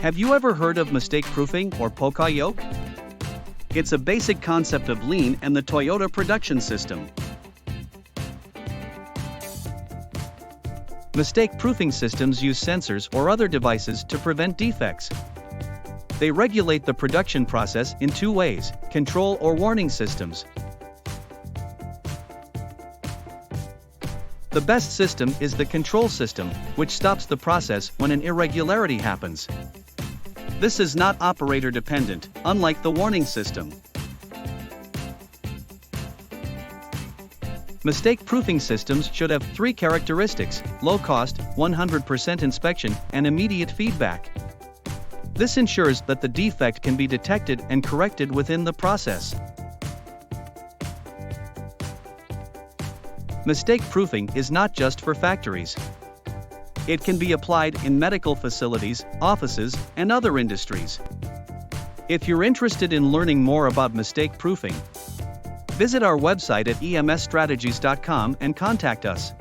Have you ever heard of mistake proofing or Poka Yoke? It's a basic concept of lean and the Toyota production system. Mistake proofing systems use sensors or other devices to prevent defects. They regulate the production process in two ways: control or warning systems. The best system is the control system, which stops the process when an irregularity happens. This is not operator dependent, unlike the warning system. Mistake proofing systems should have three characteristics: low cost, 100% inspection, and immediate feedback. This ensures that the defect can be detected and corrected within the process. Mistake proofing is not just for factories. It can be applied in medical facilities, offices, and other industries. If you're interested in learning more about mistake proofing, visit our website at emsstrategies.com and contact us.